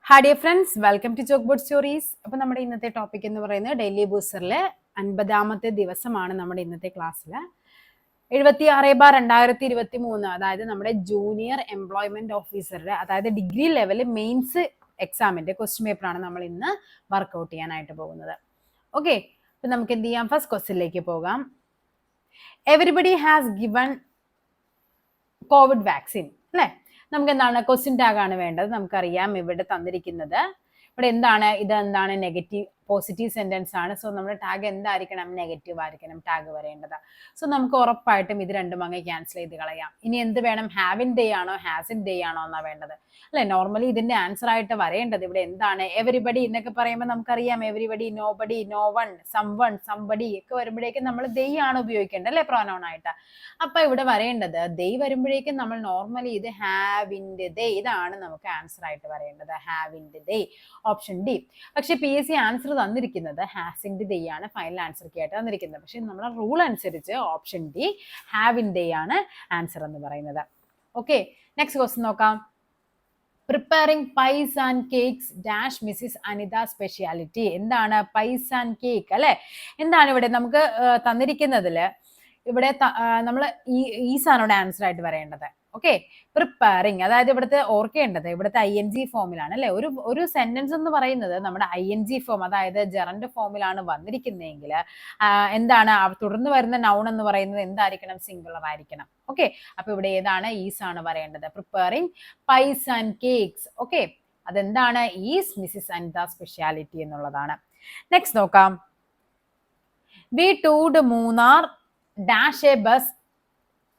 Hi dear friends, welcome to chalk board stories. അപ്പോൾ നമ്മുടെ ഇന്നത്തെ ടോപ്പിക് എന്ന് പറയുന്നത് ഡെയിലി ബൂസ്റ്ററിലെ 50ാമത്തെ ദിവസമാണ്. നമ്മുടെ ഇന്നത്തെ ക്ലാസ്സിൽ 76/2023, അതായത് നമ്മുടെ ജൂനിയർ എംപ്ലോയ്മെന്റ് ഓഫീസറുടെ, അതായത് ഡിഗ്രി ലെവൽ മെയിൻസ് എക്സാമിന്റെ ക്വസ്റ്റ്യൻ പേപ്പറാണ് നമ്മൾ ഇന്ന് വർക്ക്ഔട്ട് ചെയ്യാനായിട്ട് പോകുന്നത്. ഓക്കെ, അപ്പം നമുക്ക് എന്ത് ചെയ്യാം? ഫസ്റ്റ് ക്വസ്റ്റ്യനിലേക്ക് പോകാം. Everybody has given Covid vaccine, അല്ലേ? നമുക്ക് എന്താണ് ക്വസ്റ്റ്യൻ ടാഗ് ആണ് വേണ്ടത്. നമുക്കറിയാം ഇവിടെ തന്നിരിക്കുന്നത്, ഇവിടെ എന്താണ്, ഇത് എന്താണ്, നെഗറ്റീവ് പോസിറ്റീവ് സെന്റൻസ് ആണ്. സോ നമ്മുടെ ടാഗ് എന്തായിരിക്കണം? നെഗറ്റീവ് ആയിരിക്കണം ടാഗ് വരേണ്ടത്. സോ നമുക്ക് ഉറപ്പായിട്ടും ഇത് രണ്ടും അങ്ങ് ക്യാൻസൽ ചെയ്ത് കളയാം. ഇനി എന്ത് വേണം? ഹാവ് ഇൻ ഡേ ആണോ ഹാസ് ഇൻ ഡേ ആണോ എന്നാ വേണ്ടത്, അല്ലെ? നോർമലി ഇതിന്റെ ആൻസർ ആയിട്ട് വരേണ്ടത് ഇവിടെ എന്താണ്? എവരിബഡി എന്നൊക്കെ പറയുമ്പോൾ നമുക്കറിയാം everybody, nobody, no one, someone, somebody ഒക്കെ വരുമ്പോഴേക്കും നമ്മൾ ദേ ആണ് ഉപയോഗിക്കേണ്ടത്, അല്ലെ? പ്രോനൗൺ ആയിട്ട്. അപ്പൊ ഇവിടെ വരേണ്ടത് ദേ വരുമ്പോഴേക്കും നമ്മൾ നോർമലി ഇത് ഹാവ് ഇൻ ഡേ, ഇതാണ് നമുക്ക് ആൻസർ ആയിട്ട് വരേണ്ടത്, have in day, option D. പക്ഷെ PSC ആൻസർ തന്നിരിക്കുന്നത് ഹാസ് ഇൻ ഡേ ആണ് ഫൈനൽ ആൻസർ കേ ആയിട്ട് തന്നിരിക്കുന്നത്. പക്ഷെ നമ്മുടെ റൂൾ അനുസരിച്ച് option D have in day ആണ് ആൻസർ എന്ന് പറയുന്നത്. ഓക്കെ, നെക്സ്റ്റ് ക്വസ്റ്റ്യൻ നോക്കാം. Preparing pies and cakes dash Mrs Anitha speciality. എന്താണ് പൈസ് ആൻഡ് കേക്ക്, അല്ലെ? എന്താണ് ഇവിടെ നമുക്ക് തന്നിരിക്കുന്നതില്? ഇവിടെ നമ്മൾ ഈ സാധനയുടെ ആൻസർ ആയിട്ട് വരേണ്ടത്. ഓക്കെ, പ്രിപ്പയറിങ്, അതായത് ഇവിടുത്തെ ഓർക്കേണ്ടത് ഇവിടുത്തെ ING ഫോമിലാണ്, അല്ലെ? ഒരു സെന്റൻസ് എന്ന് പറയുന്നത് നമ്മുടെ ING ഫോം, അതായത് ജെറന്റ് ഫോമിലാണ് വന്നിരിക്കുന്നതെങ്കിൽ എന്താണ് തുടർന്ന് വരുന്ന നൗൺ എന്ന് പറയുന്നത് എന്തായിരിക്കണം? സിംഗുലർ ആയിരിക്കണം. ഓക്കെ, അപ്പൊ ഇവിടെ ഏതാണ്? ഈസ് ആണ് വരേണ്ടത്. Preparing pies and cakes. Okay, അതെന്താണ്? ഈസ് മിസ്സിസ് അനിത സ്പെഷ്യാലിറ്റി എന്നുള്ളതാണ്. നെക്സ്റ്റ് നോക്കാം. We toured Munnar dash a bus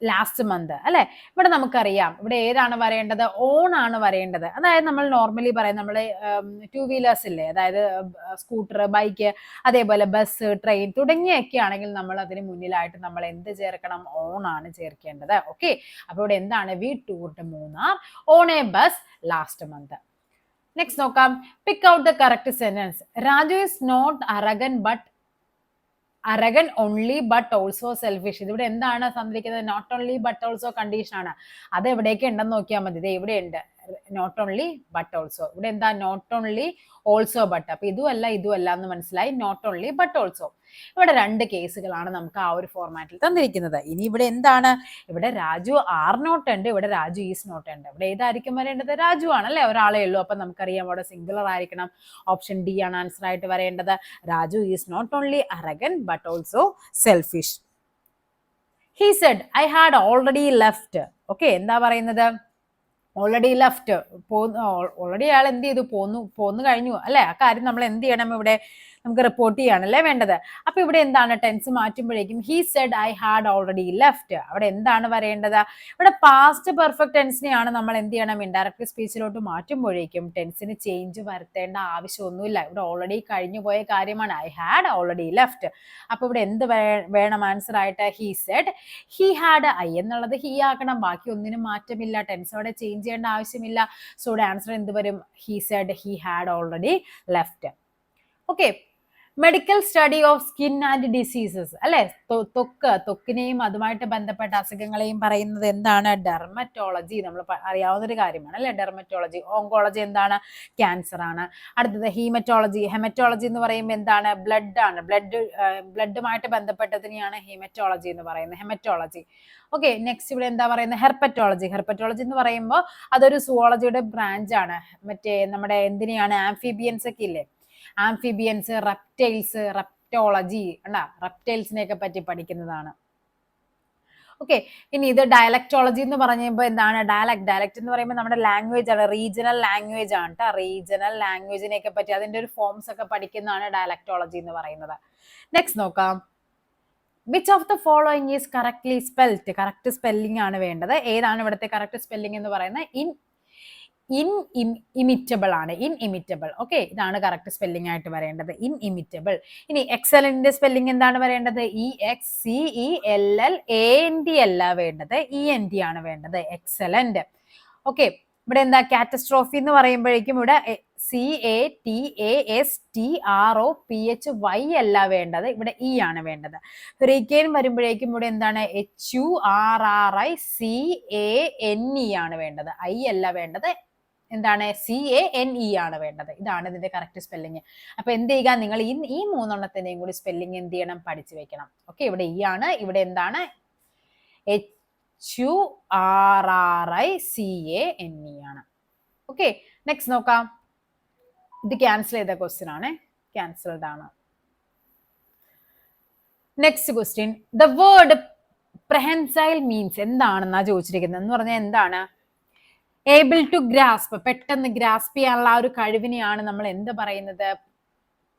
last month, അല്ലെ? ഇവിടെ നമുക്കറിയാം ഇവിടെ ഏതാണ് വരേണ്ടത്? ഓൺ ആണ് വരേണ്ടത്. അതായത് നമ്മൾ നോർമലി പറയും, നമ്മൾ 2 വീലേഴ്സ് ഇല്ലേ, അതായത് സ്കൂട്ടർ, ബൈക്ക്, അതേപോലെ ബസ്, ട്രെയിൻ തുടങ്ങിയൊക്കെ ആണെങ്കിൽ നമ്മൾ അതിന് മുന്നിലായിട്ട് നമ്മൾ എന്ത് ചേർക്കണം? ഓൺ ആണ് ചേർക്കേണ്ടത്. ഓക്കെ, അപ്പൊ ഇവിടെ എന്താണ്? We toured Munnar on a bus last month. Next നോക്കാം. Pick out the correct sentence. Raju is not arrogant but arrogant only but also selfish. ഇതിവിടെ എന്താണ് തന്നിരിക്കുന്നത്? Not only but also condition ആണ്. അത് എവിടേക്ക് ഉണ്ടെന്ന് നോക്കിയാൽ മതി. ഇത് ഇവിടെ ഉണ്ട്, നോട്ട് ഓൺലി ബട്ട് ഓൾസോ. ഇവിടെ എന്താ? Not only also but. അപ്പൊ ഇതുമല്ല എന്ന് മനസ്സിലായി. Not only but also. ഇവിടെ 2 കേസുകളാണ് നമുക്ക് ആ ഒരു ഫോർമാറ്റിൽ തന്നിരിക്കുന്നത്. ഇനി ഇവിടെ എന്താണ്? ഇവിടെ രാജു ആർ നോട്ട് ഉണ്ട്, ഇവിടെ രാജു ഈസ് നോട്ട് ഉണ്ട്. ഇവിടെ ഏതായിരിക്കും വരേണ്ടത്? രാജു ആണ്, അല്ലെ? ഒരാളേ ഉള്ളൂ. അപ്പൊ നമുക്കറിയാം അവിടെ സിംഗുലർ ആയിരിക്കണം. ഓപ്ഷൻ ഡി ആണ് ആൻസർ ആയിട്ട് വരേണ്ടത്. Raju is not only arrogant but also selfish. He said I had already left. Okay, എന്താ പറയുന്നത്? ഓൾറെഡി ലെഫ്റ്റ്, ഓൾറെഡി അയാൾ എന്ത് ചെയ്തു? പോന്നു കഴിഞ്ഞു, അല്ലെ? ആ കാര്യം നമ്മൾ എന്ത് ചെയ്യണം? ഇവിടെ നമുക്ക് റിപ്പോർട്ട് ചെയ്യാനല്ലേ വേണ്ടത്. അപ്പൊ ഇവിടെ എന്താണ്? ടെൻസ് മാറ്റുമ്പോഴേക്കും he said I had already left. അവിടെ എന്താണ് വരേണ്ടത്? ഇവിടെ പാസ്റ്റ് പെർഫെക്റ്റ് ടെൻസിനെയാണ് നമ്മൾ എന്ത് ചെയ്യണം? ഇൻഡയറക്റ്റ് സ്പീച്ചിലോട്ട് മാറ്റുമ്പോഴേക്കും ടെൻസിന് ചേഞ്ച് വരുത്തേണ്ട ആവശ്യമൊന്നുമില്ല. ഇവിടെ ഓൾറെഡി കഴിഞ്ഞു പോയ കാര്യമാണ്. I had already left. അപ്പൊ ഇവിടെ എന്ത് വേണം ആൻസർ ആയിട്ട്? He said, he had, I എന്നുള്ളത് ഹി ആക്കണം. ബാക്കി ഒന്നിനും മാറ്റമില്ല, ടെൻസോടെ ചേഞ്ച് ചെയ്യേണ്ട ആവശ്യമില്ല. സോ ഇവിടെ ആൻസർ എന്ത് വരും? He said he had already left. Okay, medical study of skin and diseases, അല്ലെ? ത്വക്കിനെയും അതുമായിട്ട് ബന്ധപ്പെട്ട അസുഖങ്ങളെയും പറയുന്നത് എന്താണ്? ഡെർമറ്റോളജി. നമ്മൾ അറിയാവുന്ന ഒരു കാര്യമാണ്, അല്ലെ? ഡെർമറ്റോളജി. ഓങ്കോളജി എന്താണ്? ക്യാൻസർ ആണ്. അടുത്തത് ഹീമറ്റോളജി. ഹെമറ്റോളജി എന്ന് പറയുമ്പോൾ എന്താണ്? ബ്ലഡ് ആണ്. ബ്ലഡുമായിട്ട് ബന്ധപ്പെട്ടതിനെയാണ് ഹീമറ്റോളജി എന്ന് പറയുന്നത്, ഹെമറ്റോളജി. ഓക്കെ, നെക്സ്റ്റ് ഇവിടെ എന്താ പറയുന്നത്? ഹെർപ്പറ്റോളജി. ഹെർപ്പറ്റോളജി എന്ന് പറയുമ്പോൾ അതൊരു സുവോളജിയുടെ ബ്രാഞ്ച് ആണ്. മറ്റേ നമ്മുടെ എന്തിനെയാണ്? ആംഫിബിയൻസ് ഒക്കെ ഇല്ലേ, ആംഫിബിയൻസ്, റെപ്റ്റൈൽസ്, റെപ്റ്റോളജി അല്ല, റെപ്റ്റൈൽസിനെയൊക്കെ പറ്റി പഠിക്കുന്നതാണ്. ഓക്കെ, ഇനി ഇത് ഡയലക്ടോളജി എന്ന് പറയുമ്പോൾ എന്താണ്? ഡയലക്ട് എന്ന് പറയുമ്പോൾ നമ്മുടെ ലാംഗ്വേജ് ആണ്, റീജിയണൽ ലാംഗ്വേജ് ആണ് കേട്ടോ. റീജിയണൽ ലാംഗ്വേജിനെയൊക്കെ പറ്റി അതിന്റെ ഒരു ഫോംസ് ഒക്കെ പഠിക്കുന്നതാണ് ഡയലക്ടോളജി എന്ന് പറയുന്നത്. നെക്സ്റ്റ് നോക്കാം. Which of the following is correctly spelled. Correct spelling ആണ് വേണ്ടത്. ഏതാണ് ഇവിടുത്തെ കറക്റ്റ് സ്പെല്ലിംഗ് എന്ന് പറയുന്നത്? ഇൻഇമിറ്റബിൾ ആണ്, ഇൻഇമിറ്റബിൾ. ഓക്കെ, ഇതാണ് കറക്റ്റ് സ്പെല്ലിംഗ് ആയിട്ട് വരേണ്ടത്, ഇൻഇമിറ്റബിൾ. ഇനി എക്സലന്റിന്റെ സ്പെല്ലിംഗ് എന്താണ് വരേണ്ടത്? EXCELLAND അല്ല വേണ്ടത്, ENT ആണ് വേണ്ടത്, എക്സലന്റ്. ഓക്കെ, ഇവിടെ എന്താ? കാറ്റസ്ട്രോഫി എന്ന് പറയുമ്പോഴേക്കും ഇവിടെ CATASTROPHY അല്ല വേണ്ടത്, ഇവിടെ E ആണ് വേണ്ടത്. ഹുറിക്കെയിൻ വരുമ്പോഴേക്കും ഇവിടെ എന്താണ്? HURRICANE ആണ് വേണ്ടത്, I അല്ല വേണ്ടത്, എന്താണ് CANE ആണ് വേണ്ടത്. ഇതാണ് ഇതിന്റെ കറക്റ്റ് സ്പെല്ലിങ്. അപ്പൊ എന്ത് ചെയ്യുക, നിങ്ങൾ ഈ മൂന്നെണ്ണത്തിന്റെയും കൂടി സ്പെല്ലിങ് എന്ത് ചെയ്യണം, പഠിച്ചു വെക്കണം. ഓക്കെ, ഇവിടെ E ആണ്, ഇവിടെ എന്താണ് HURRICANE ആണ്. ഓക്കെ, നെക്സ്റ്റ് നോക്കാം. ഇത് ക്യാൻസൽ ചെയ്ത ക്വസ്റ്റ്യൻ ആണ്, ക്യാൻസൽഡ് ആണ്. Next question, the word prehensile means എന്താണെന്നാ ചോദിച്ചിരിക്കുന്നത് എന്ന് പറഞ്ഞാൽ എന്താണ്? ഏബിൾ ടു ഗ്രാസ്പ്, പെട്ടെന്ന് ഗ്രാസ്പ് ചെയ്യാനുള്ള ആ ഒരു കഴിവിനെയാണ് നമ്മൾ എന്ത് പറയുന്നത്,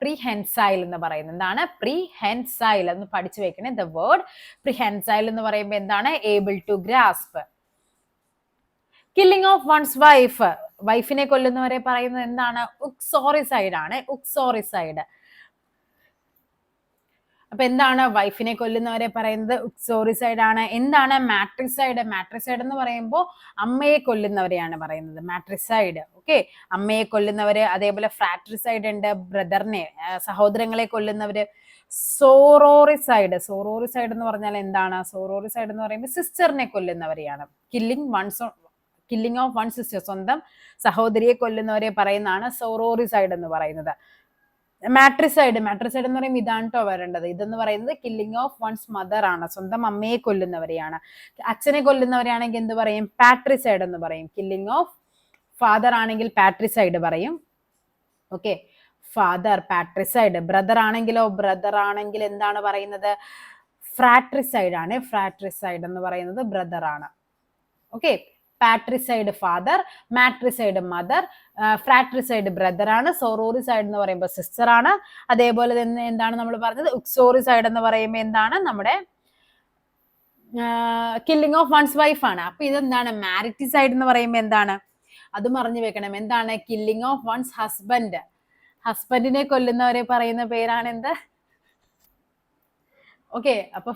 പ്രിഹെൻസൈൽ എന്ന് പറയുന്നത്. എന്താണ് പ്രിഹെൻസൈൽ എന്ന് പഠിച്ചു വെക്കണേ. ദ വേർഡ് പ്രിഹെൻസൈൽ എന്ന് പറയുമ്പോൾ എന്താണ്, able to grasp. Killing of one's wife, വൈഫിനെ കൊല്ലുന്നവരെ പറയുന്നത് എന്താണ്, ഉക്സോറിസൈഡ് ആണ്, ഉക്സോറിസൈഡ്. അപ്പൊ എന്താണ് വൈഫിനെ കൊല്ലുന്നവരെ പറയുന്നത് ഉക്സോറിസൈഡ് ആണ്. എന്താണ് മാട്രിസൈഡ്? മാട്രിസൈഡ് എന്ന് പറയുമ്പോൾ അമ്മയെ കൊല്ലുന്നവരെയാണ് പറയുന്നത് മാട്രിസൈഡ്. ഓക്കെ, അമ്മയെ കൊല്ലുന്നവര്. അതേപോലെ ഫ്രാട്രിസൈഡ് ഉണ്ട്, ബ്രദറിനെ സഹോദരങ്ങളെ കൊല്ലുന്നവര്. സോറോറിസൈഡ്, സോറോറിസൈഡ് എന്ന് പറഞ്ഞാൽ എന്താണ്? സോറോറിസൈഡ് എന്ന് പറയുമ്പോൾ സിസ്റ്ററിനെ കൊല്ലുന്നവരെയാണ്. കില്ലിംഗ് ഓഫ് വൺ സിസ്റ്റർ, സ്വന്തം സഹോദരിയെ കൊല്ലുന്നവരെ പറയുന്നതാണ് സോറോറിസൈഡ് എന്ന് പറയുന്നത്. മാട്രിസൈഡ്, മാട്രിസൈഡ് എന്ന് പറയുമ്പോൾ ഇതാണ് കേട്ടോ വരേണ്ടത്. ഇതെന്ന് പറയുന്നത് കില്ലിംഗ് ഓഫ് വൺസ് മദർ ആണ്, സ്വന്തം അമ്മയെ കൊല്ലുന്നവരെയാണ്. അച്ഛനെ കൊല്ലുന്നവരെയാണെങ്കിൽ എന്ത് പറയും, പാട്രിസൈഡ് എന്ന് പറയും. കില്ലിംഗ് ഓഫ് ഫാദർ ആണെങ്കിൽ പാട്രിസൈഡ് പറയും. Okay, father patricide. ബ്രദർ ആണെങ്കിലോ, ബ്രദർ ആണെങ്കിൽ എന്താണ് പറയുന്നത്, ഫ്രാട്രിസൈഡ് ആണ്. ഫ്രാട്രിസൈഡ് എന്ന് പറയുന്നത് ബ്രദർ ആണ്. Okay, patricide father, matricide mother, fratricide brother ആണ്. സോറോറിസൈഡ് എന്ന് പറയുമ്പോൾ സിസ്റ്റർ ആണ്. അതേപോലെ തന്നെ എന്താണ് നമ്മൾ പറഞ്ഞത്, ഉക്സോറിസൈഡ് എന്ന് പറയുമ്പോൾ എന്താണ്, നമ്മുടെ കില്ലിംഗ് ഓഫ് വൺസ് വൈഫ് ആണ്. അപ്പൊ ഇതെന്താണ്, മാരിറ്റിസൈഡ് എന്ന് പറയുമ്പോൾ എന്താണ്, അതും അറിഞ്ഞു വെക്കണം. എന്താണ് കില്ലിംഗ് ഓഫ് വൺസ് ഹസ്ബൻഡ്, ഹസ്ബൻഡിനെ കൊല്ലുന്നവരെ പറയുന്ന പേരാണ് എന്ത്? ഓക്കെ, അപ്പൊ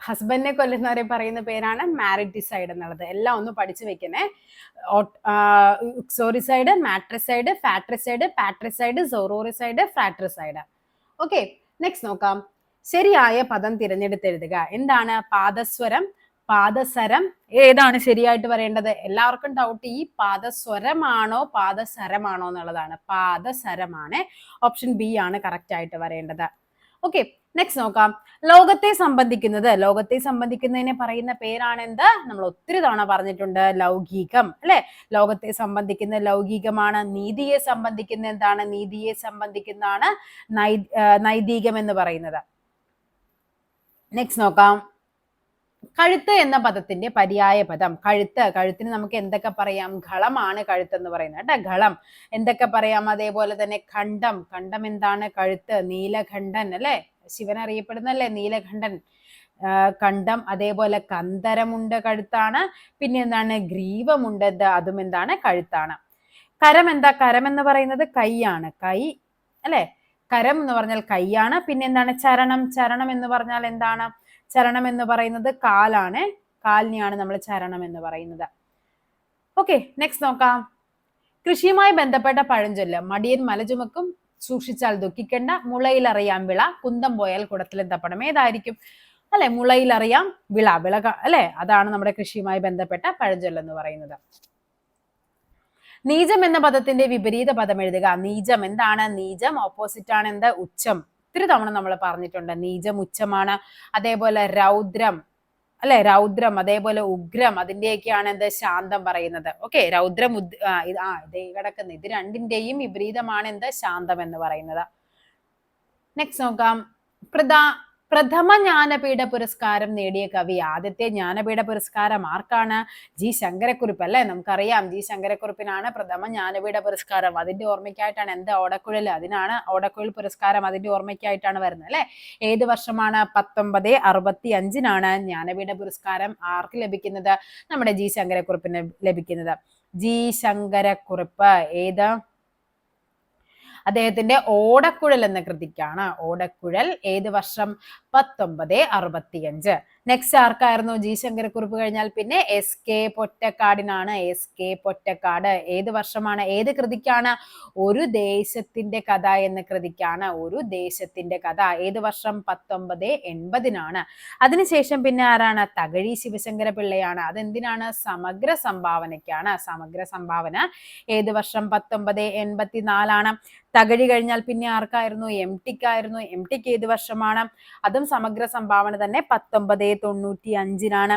ഹസ്ബൻഡിനെ കൊല്ലുന്നവരെ പറയുന്ന പേരാണ് മാരിറ്റിസൈഡ് എന്നുള്ളത്. എല്ലാം ഒന്ന് പഠിച്ചു വെക്കണേ. Uxoricide, matricide, fatricide, patricide, sororicide, fratricide. Okay, next നോക്കാം. ശരിയായ പദം തിരഞ്ഞെടുത്തെഴുതുക. എന്താണ് പാദസ്വരം, പാദസരം, ഏതാണ് ശരിയായിട്ട് പറയേണ്ടത്? എല്ലാവർക്കും ഡൗട്ട് ഈ പാദസ്വരമാണോ പാദസരമാണോ എന്നുള്ളതാണ്. പാദസരമാണ്. ഓപ്ഷൻ ബി ആണ് കറക്റ്റ് ആയിട്ട് വരേണ്ടത്. ഓക്കെ, നെക്സ്റ്റ് നോക്കാം. ലോകത്തെ സംബന്ധിക്കുന്നത്, ലോകത്തെ സംബന്ധിക്കുന്നതിനെ പറയുന്ന പേരാണ് എന്ത്? നമ്മൾ ഒത്തിരി തവണ പറഞ്ഞിട്ടുണ്ട്, ലൗകികം അല്ലെ. ലോകത്തെ സംബന്ധിക്കുന്ന ലൗകികമാണ്. നീതിയെ സംബന്ധിക്കുന്ന എന്താണ്? നീതിയെ സംബന്ധിക്കുന്നതാണ് നൈതികം എന്ന് പറയുന്നത്. നെക്സ്റ്റ് നോക്കാം. കഴുത്ത് എന്ന പദത്തിന്റെ പര്യായ പദം. കഴുത്ത്, കഴുത്തിന് നമുക്ക് എന്തൊക്കെ പറയാം? ഘളമാണ് കഴുത്ത് എന്ന് പറയുന്നത് കേട്ടോ, ഘളം. എന്തൊക്കെ പറയാം? അതേപോലെ തന്നെ ഖണ്ഡം, ഖണ്ഡം എന്താണ്? കഴുത്ത്. നീലഖണ്ഡൻ അല്ലെ, ശിവൻ അറിയപ്പെടുന്നല്ലേ നീലഖണ്ഡൻ. ഖണ്ഡം. അതേപോലെ കന്തരമുണ്ട്, കഴുത്താണ്. പിന്നെ എന്താണ്? ഗ്രീവമുണ്ട്, അതും എന്താണ്? കഴുത്താണ്. കരം എന്താ? കരം എന്ന് പറയുന്നത് കൈയാണ്, കൈ അല്ലെ. കരം എന്ന് പറഞ്ഞാൽ കൈയാണ്. പിന്നെ എന്താണ്? ചരണം, ചരണം എന്ന് പറഞ്ഞാൽ എന്താണ്? ചരണം എന്ന് പറയുന്നത് കാലാണ്, കാലിനെയാണ് നമ്മൾ ചരണം എന്ന് പറയുന്നത്. ഓക്കെ, നെക്സ്റ്റ് നോക്കാം. കൃഷിയുമായി ബന്ധപ്പെട്ട പഴഞ്ചൊല്ല്. മടിയൻ മല ചുമക്കും, സൂക്ഷിച്ചാൽ ദുഃഖിക്കണ്ട, മുളയിലറിയാം വിള, കുന്തം പോയാൽ കുടത്തിലും തപ്പണം. ഏതായിരിക്കും? അല്ലെ, മുളയിലറിയാം വിള, വിള അല്ലെ, അതാണ് നമ്മുടെ കൃഷിയുമായി ബന്ധപ്പെട്ട പഴഞ്ചൊല്ല് എന്ന് പറയുന്നത്. നീചം എന്ന പദത്തിന്റെ വിപരീത പദം എഴുതുക. നീചം എന്താണ്? നീചം ഓപ്പോസിറ്റ് ആണ് എന്ത്? ഉച്ചം. ഒത്തിരി തവണ നമ്മൾ പറഞ്ഞിട്ടുണ്ട്, നീചം ഉച്ചമാണ്. അതേപോലെ രൗദ്രം അല്ലെ, രൗദ്രം. അതേപോലെ ഉഗ്രം, അതിന്റെയൊക്കെയാണ് എന്ത്? ശാന്തം പറയുന്നത്. ഓക്കെ, രൗദ്രം ഇതേ കിടക്കുന്ന ഇത് രണ്ടിന്റെയും വിപരീതമാണ് എന്ത്? ശാന്തം എന്ന് പറയുന്നത്. നെക്സ്റ്റ് നോക്കാം. പ്രഥമ ജ്ഞാനപീഠ പുരസ്കാരം നേടിയ കവി. ആദ്യത്തെ ജ്ഞാനപീഠ പുരസ്കാരം ആർക്കാണ്? ജി ശങ്കരക്കുറുപ്പ് അല്ലെ. നമുക്കറിയാം ജി ശങ്കരക്കുറുപ്പിനാണ് പ്രഥമ ജ്ഞാനപീഠ പുരസ്കാരം. അതിന്റെ ഓർമ്മയ്ക്കായിട്ടാണ് എന്ത്? ഓടക്കുഴൽ, അതിനാണ് ഓടക്കുഴൽ പുരസ്കാരം, അതിന്റെ ഓർമ്മയ്ക്കായിട്ടാണ് വരുന്നത് അല്ലെ. ഏത് വർഷമാണ്? 1965 ജ്ഞാനപീഠ പുരസ്കാരം ആർക്ക് ലഭിക്കുന്നത്? നമ്മുടെ ജി ശങ്കരക്കുറുപ്പിന് ലഭിക്കുന്നത്. ജി ശങ്കരക്കുറുപ്പ് ഏത്? അദ്ദേഹത്തിന്റെ ഓടക്കുഴൽ എന്ന കൃതിക്കാണ്. ഓടക്കുഴൽ ഏത് വർഷം? 1965. നെക്സ്റ്റ് ആർക്കായിരുന്നു? ജി ശങ്കരക്കുറുപ്പ് കഴിഞ്ഞാൽ പിന്നെ എസ് കെ പൊറ്റക്കാടിനാണ്. S K Pottekkatt. ഏത് വർഷമാണ്? ഏത് കൃതിക്കാണ്? ഒരു ദേശത്തിന്റെ കഥ എന്ന കൃതിക്കാണ്. ഒരു ദേശത്തിന്റെ കഥ. ഏത് വർഷം? 1980 അതിനുശേഷം പിന്നെ ആരാണ്? തകഴി ശിവശങ്കര പിള്ളയാണ്. അതെന്തിനാണ്? സമഗ്ര സംഭാവനയ്ക്കാണ്. സമഗ്ര സംഭാവന ഏത് വർഷം? 1984 തകഴി കഴിഞ്ഞാൽ പിന്നെ ആർക്കായിരുന്നു? എം ടിക്കായിരുന്നു. എം ടിക്ക് ഏത് വർഷമാണ്? അതും സമഗ്ര സംഭാവന തന്നെ, 1995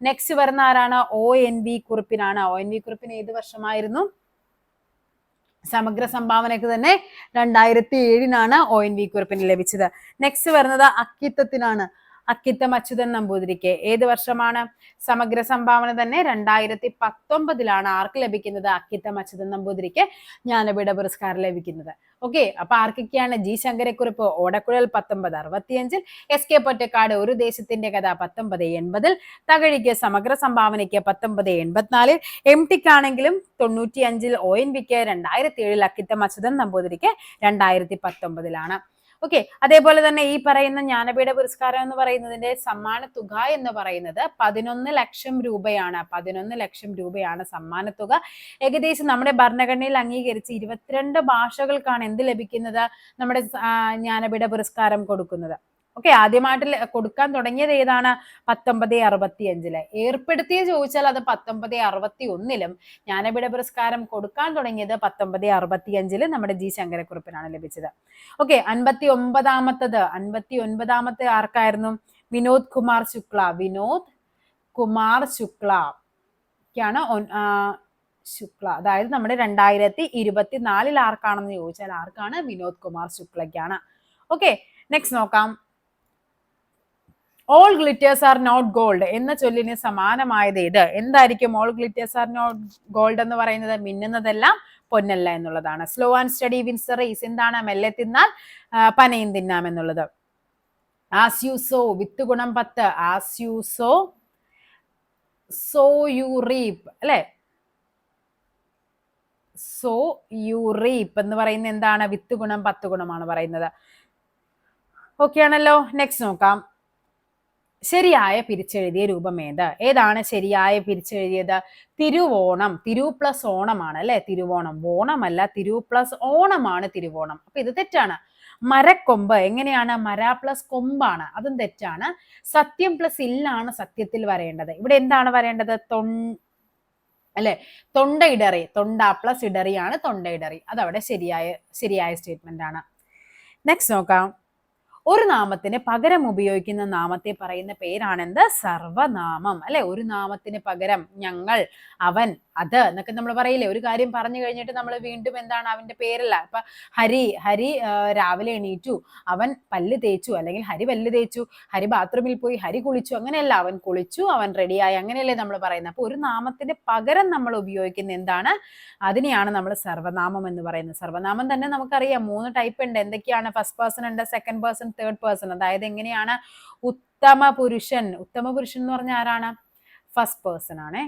നെക്സ്റ്റ് വരുന്ന ആരാണ്? ഒ എൻ വി കുറുപ്പിനാണ്. ഒ എൻ വി കുറുപ്പിന് ഏത് വർഷമായിരുന്നു? സമഗ്ര സംഭാവനയ്ക്ക് തന്നെ 2007 ഒ എൻ വി കുറുപ്പിന് ലഭിച്ചത്. നെക്സ്റ്റ് വരുന്നത് അക്കിത്തത്തിനാണ്. അക്കിത്തം അച്യുതൻ നമ്പൂതിരിക്ക് ഏത് വർഷമാണ്? സമഗ്ര സംഭാവന തന്നെ 2019 ആർക്ക് ലഭിക്കുന്നത്? അക്കിത്തം അച്യുതൻ നമ്പൂതിരിക്ക് ജ്ഞാനപീഠ പുരസ്കാരം ലഭിക്കുന്നത്. ഓക്കെ, അപ്പൊ ആർക്കൊക്കെയാണ്? ജി ശങ്കരക്കുറുപ്പ് ഓടക്കുഴൽ 1965, എസ് കെ പൊറ്റക്കാട് ഒരു ദേശത്തിന്റെ കഥ 1980, തകഴിക്ക് സമഗ്ര സംഭാവനയ്ക്ക് 1984, എം ടിക്കാണെങ്കിലും 95, ഒ എൻ വിക്ക് 2007, അക്കിത്തം അച്യുതൻ നമ്പൂതിരിക്ക് 2019. ഓക്കെ, അതേപോലെ തന്നെ ഈ പറയുന്ന ജ്ഞാനപീഠ പുരസ്കാരം എന്ന് പറയുന്നതിന്റെ സമ്മാന തുക എന്ന് പറയുന്നത് 11 ലക്ഷം രൂപയാണ്. 11 ലക്ഷം രൂപയാണ് സമ്മാനത്തുക. ഏകദേശം നമ്മുടെ ഭരണഘടനയിൽ അംഗീകരിച്ച് 22 ഭാഷകൾക്കാണ് എന്ത് ലഭിക്കുന്നത്? നമ്മുടെ ജ്ഞാനപീഠ പുരസ്കാരം കൊടുക്കുന്നത്. ഓക്കെ, ആദ്യമായിട്ട് കൊടുക്കാൻ തുടങ്ങിയത് ഏതാണ്? 1965. ഏർപ്പെടുത്തിയ ചോദിച്ചാൽ അത് 1961 ജ്ഞാനപീഠ പുരസ്കാരം കൊടുക്കാൻ തുടങ്ങിയത് 1965 നമ്മുടെ ജി ശങ്കരക്കുറുപ്പിനാണ് ലഭിച്ചത്. ഓക്കെ, 59 ആർക്കായിരുന്നു? വിനോദ് കുമാർ ശുക്ല. വിനോദ് കുമാർ ശുക്ലക്കാണ് ശുക്ല. അതായത് നമ്മുടെ 2024 ആർക്കാണെന്ന് ചോദിച്ചാൽ ആർക്കാണ്? വിനോദ് കുമാർ ശുക്ലയ്ക്കാണ്. ഓക്കെ, നെക്സ്റ്റ് നോക്കാം. All glitters are not gold എന്ന ചൊല്ലിന് സമാനമായത് ഏത്? എന്തായിരിക്കും all glitters are not gold എന്ന് പറയുന്നത്? മിന്നുന്നതെല്ലാം പൊന്നല്ല എന്നുള്ളതാണ്. Slow and steady wins the race. എന്താണ്? മെല്ലെ തിന്നാൽ പനയും തിന്നാം എന്നുള്ളത്. ആസ് യു സോ, വിത്ത് ഗുണം 10. As you sow, so you reap, അല്ലെ? സോ യു റീപ്പ് എന്ന് പറയുന്നത് എന്താണ്? വിത്ത് ഗുണം 10 ഗുണമാണ് പറയുന്നത്. ഓക്കെ ആണല്ലോ. നെക്സ്റ്റ് നോക്കാം. ശരിയായ പിരിച്ചെഴുതിയ രൂപം ഏതാണ് ശരിയായ പിരിച്ചെഴുതിയത്? തിരുവോണം. തിരു പ്ലസ് ഓണമാണ് അല്ലെ? തിരുവോണം. ഓണമല്ല, തിരു പ്ലസ് ഓണമാണ് തിരുവോണം. അപ്പൊ ഇത് തെറ്റാണ്. മരക്കൊമ്പ് എങ്ങനെയാണ്? മര പ്ലസ് കൊമ്പാണ്, അതും തെറ്റാണ്. സത്യം പ്ലസ് ഇല്ലാണ് സത്യത്തിൽ വരേണ്ടത്. ഇവിടെ എന്താണ് വരേണ്ടത്? അല്ലെ? തൊണ്ടയിടറി. തൊണ്ട പ്ലസ് ഇടറിയാണ് തൊണ്ടയിടറി. അതവിടെ ശരിയായ സ്റ്റേറ്റ്മെന്റ് ആണ്. നെക്സ്റ്റ് നോക്കാം. ഒരു നാമത്തിന് പകരം ഉപയോഗിക്കുന്ന നാമത്തെ പറയുന്ന പേരാണെന്ത്? സർവനാമം. അല്ലെ? ഒരു നാമത്തിന് പകരം ഞങ്ങൾ, അവൻ, അത് എന്നൊക്കെ നമ്മൾ പറയില്ലേ? ഒരു കാര്യം പറഞ്ഞു കഴിഞ്ഞിട്ട് നമ്മൾ വീണ്ടും എന്താണ്? അവന്റെ പേരല്ല. ഇപ്പൊ ഹരി രാവിലെ എണീറ്റു, അവൻ പല്ല് തേച്ചു, അല്ലെങ്കിൽ ഹരി പല്ല് തേച്ചു, ഹരി ബാത്റൂമിൽ പോയി, ഹരി കുളിച്ചു, അങ്ങനെയല്ല. അവൻ കുളിച്ചു, അവൻ റെഡിയായി, അങ്ങനെയല്ലേ നമ്മൾ പറയുന്നത്. അപ്പൊ ഒരു നാമത്തിന് പകരം നമ്മൾ ഉപയോഗിക്കുന്ന എന്താണ്? അതിനെയാണ് നമ്മൾ സർവനാമം എന്ന് പറയുന്നത്. സർവനാമം തന്നെ നമുക്കറിയാം 3 ടൈപ്പ് ഉണ്ട്. എന്തൊക്കെയാണ്? ഫസ്റ്റ് പേഴ്സൺ ഉണ്ട്, സെക്കൻഡ് പേഴ്സൺ, തേർഡ് പേഴ്സൺ. അതായത് എങ്ങനെയാണ്? ഉത്തമ പുരുഷൻ. ഉത്തമ പുരുഷൻ എന്ന് പറഞ്ഞാൽ ആരാണ്? ഫസ്റ്റ് പേഴ്സൺ ആണേ.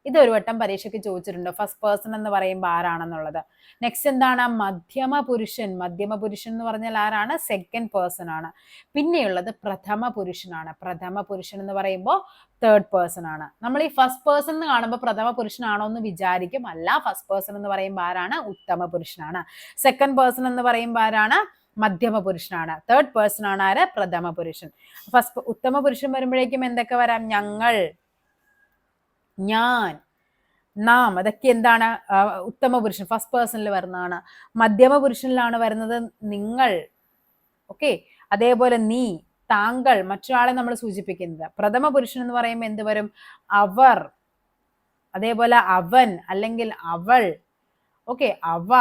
ഇത് ഒരു വട്ടം പരീക്ഷയ്ക്ക് ചോദിച്ചിട്ടുണ്ട്, ഫസ്റ്റ് പേഴ്സൺ എന്ന് പറയുമ്പോൾ ആരാണെന്നുള്ളത്. നെക്സ്റ്റ് എന്താണ്? മധ്യമ പുരുഷൻ. മധ്യമ പുരുഷൻ എന്ന് പറഞ്ഞാൽ ആരാണ്? സെക്കൻഡ് പേഴ്സൺ ആണ്. പിന്നെയുള്ളത് പ്രഥമ പുരുഷനാണ്. പ്രഥമ പുരുഷൻ എന്ന് പറയുമ്പോൾ തേർഡ് പേഴ്സൺ ആണ്. നമ്മൾ ഈ ഫസ്റ്റ് പേഴ്സൺ എന്ന് കാണുമ്പോൾ പ്രഥമ പുരുഷനാണോ എന്ന് വിചാരിക്കും. അല്ല, ഫസ്റ്റ് പേഴ്സൺ എന്ന് പറയുമ്പോൾ ആരാണ്? ഉത്തമ പുരുഷനാണ്. സെക്കൻഡ് പേഴ്സൺ എന്ന് പറയുമ്പോൾ ആരാണ്? മധ്യമ പുരുഷനാണ്. തേർഡ് പേഴ്സൺ ആണ് ആര്? പ്രഥമ പുരുഷൻ. ഫസ്റ്റ് ഉത്തമ പുരുഷൻ വരുമ്പോഴേക്കും എന്തൊക്കെ വരാം? ഞങ്ങൾ, ഞാൻ, നാം, അതൊക്കെ എന്താണ്? ഉത്തമ പുരുഷൻ ഫസ്റ്റ് പേഴ്സണിൽ വരുന്നതാണ്. മധ്യമ പുരുഷനിലാണ് വരുന്നത് നിങ്ങൾ. ഓക്കെ, അതേപോലെ നീ, താങ്കൾ, മറ്റൊരാളെ നമ്മൾ സൂചിപ്പിക്കുന്നത്. പ്രഥമ പുരുഷൻ എന്ന് പറയുമ്പോൾ എന്ത് വരും? അവർ, അതേപോലെ അവൻ അല്ലെങ്കിൽ അവൾ, ഓക്കെ, അവ,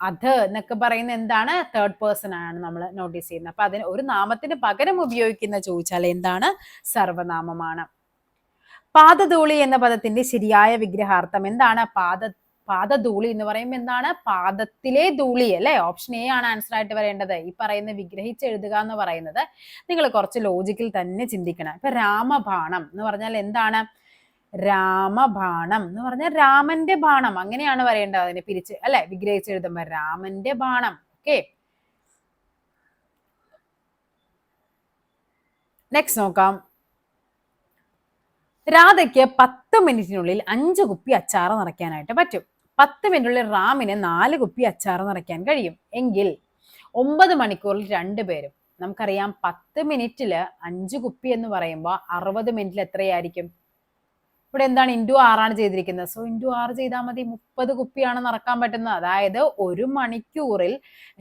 അത് എന്നൊക്കെ പറയുന്ന എന്താണ്? തേർഡ് പേഴ്സൺ ആണ് നമ്മൾ നോട്ടീസ് ചെയ്യുന്നത്. അപ്പൊ അതിന് ഒരു നാമത്തിന് പകരം ഉപയോഗിക്കുന്ന ചോദിച്ചാൽ എന്താണ്? സർവനാമമാണ്. പാദധൂളി എന്ന പദത്തിന്റെ ശരിയായ വിഗ്രഹാർത്ഥം എന്താണ്? പാദധൂളി എന്ന് പറയുമ്പോൾ എന്താണ്? പാദത്തിലെ ധൂളി അല്ലെ? ഓപ്ഷൻ എ ആണ് ആൻസർ ആയിട്ട് വരേണ്ടത്. ഈ പറയുന്ന വിഗ്രഹിച്ച് എഴുതുക എന്ന് പറയുന്നത് നിങ്ങൾ കുറച്ച് ലോജിക്കിൽ തന്നെ ചിന്തിക്കണം. ഇപ്പൊ രാമബാണം എന്ന് പറഞ്ഞാൽ എന്താണ്? രാമബാണം എന്ന് പറഞ്ഞാൽ രാമന്റെ ബാണം, അങ്ങനെയാണ് വരേണ്ടത്. അതിനെ പിരിച്ച് അല്ലെ വിഗ്രഹിച്ച് എഴുതുമ്പോൾ രാമന്റെ ബാണം. ഓക്കെ, നെക്സ്റ്റ് നോക്കാം. രാധയ്ക്ക് 10 മിനിറ്റിനുള്ളിൽ 5 കുപ്പി അച്ചാർ നിറയ്ക്കാനായിട്ട് പറ്റും. 10 മിനിറ്റിനുള്ളിൽ റാമിന് 4 കുപ്പി അച്ചാർ നിറയ്ക്കാൻ കഴിയും എങ്കിൽ 9 മണിക്കൂറിൽ രണ്ടുപേരും, നമുക്കറിയാം 10 മിനിറ്റിൽ 5 കുപ്പി എന്ന് പറയുമ്പോൾ 60 മിനിറ്റിൽ എത്രയായിരിക്കും? ഇവിടെ എന്താണ് ഇൻറ്റു 6 ചെയ്തിരിക്കുന്നത്. സോ ഇൻറ്റു 6 ചെയ്താൽ മതി. 30 കുപ്പിയാണ് നിറക്കാൻ പറ്റുന്നത്. അതായത് 1 മണിക്കൂറിൽ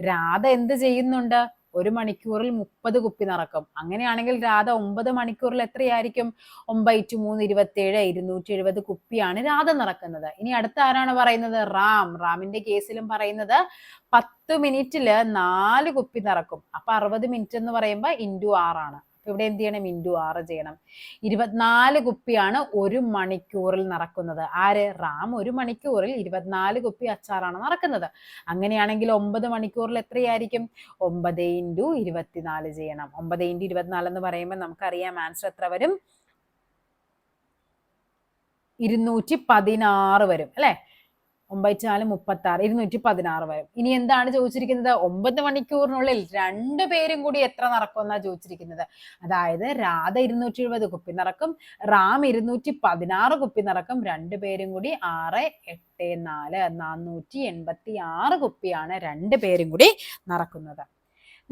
രാധ എന്ത് ചെയ്യുന്നുണ്ട്? 1 മണിക്കൂറിൽ 30 കുപ്പി നിറക്കും. അങ്ങനെയാണെങ്കിൽ രാധ 9 മണിക്കൂറിൽ എത്രയായിരിക്കും? 9 3 27 270 കുപ്പിയാണ് രാധ നിറക്കുന്നത്. ഇനി അടുത്ത ആരാണ് പറയുന്നത്? റാമിന്റെ കേസിലും പറയുന്നത് 10 മിനിറ്റില് 4 കുപ്പി നിറക്കും. അപ്പൊ 60 മിനിറ്റ് എന്ന് പറയുമ്പോൾ ഇൻറ്റു 6 ഇവിടെ എന്ത് ചെയ്യണം? ഇൻറ്റു 6 ചെയ്യണം. 24 കുപ്പിയാണ് 1 മണിക്കൂറിൽ നിറക്കുന്നത്. ആര്? റാം 1 മണിക്കൂറിൽ 24 കുപ്പി അച്ചാറാണ് നിറക്കുന്നത്. അങ്ങനെയാണെങ്കിൽ 9 മണിക്കൂറിൽ എത്രയായിരിക്കും? 9 ഇൻറ്റു 24 ചെയ്യണം. 9 ഇൻറ്റു 24 എന്ന് പറയുമ്പോൾ നമുക്കറിയാം ആൻസർ എത്ര വരും? 216 വരും അല്ലെ? 9 36 216 വരും. ഇനി എന്താണ് ചോദിച്ചിരിക്കുന്നത്? 9 മണിക്കൂറിനുള്ളിൽ രണ്ടുപേരും കൂടി എത്ര നടക്കുമെന്നാ ചോദിച്ചിരിക്കുന്നത്. അതായത് രാധ 270 കുപ്പി നിറക്കും, റാം 216 കുപ്പി നിറക്കും. രണ്ടുപേരും കൂടി 6 8 4 486 കുപ്പിയാണ് രണ്ടുപേരും കൂടി നിറക്കുന്നത്.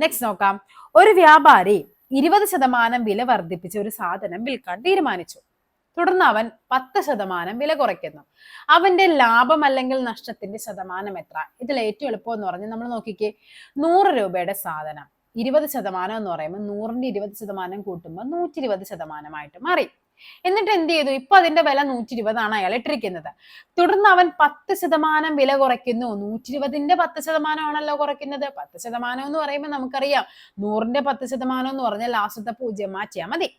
നെക്സ്റ്റ് നോക്കാം. ഒരു വ്യാപാരി 20% വില വർദ്ധിപ്പിച്ച ഒരു സാധനം വിൽക്കാൻ തീരുമാനിച്ചു. തുടർന്ന് അവൻ 10% വില കുറയ്ക്കുന്നു. അവന്റെ ലാഭം അല്ലെങ്കിൽ നഷ്ടത്തിന്റെ ശതമാനം എത്ര? ഇതിൽ ഏറ്റവും എളുപ്പം എന്ന് പറഞ്ഞാൽ നമ്മൾ നോക്കിക്കേ, 100 രൂപയുടെ സാധനം 20% എന്ന് പറയുമ്പോൾ 100ന്റെ 20% കൂട്ടുമ്പോൾ 120% മാറി. എന്നിട്ട് എന്ത് ചെയ്തു? ഇപ്പൊ അതിന്റെ വില 120 അയാൾ ഇട്ടിരിക്കുന്നത്. തുടർന്ന് അവൻ 10% വില കുറയ്ക്കുന്നു. 120ന്റെ 10% ആണല്ലോ കുറയ്ക്കുന്നത്. 10% എന്ന് പറയുമ്പോൾ നമുക്കറിയാം 100ന്റെ 10% എന്ന് പറഞ്ഞാൽ ലാസ്റ്റത്തെ 0 മാറ്റിയാൽ മതി.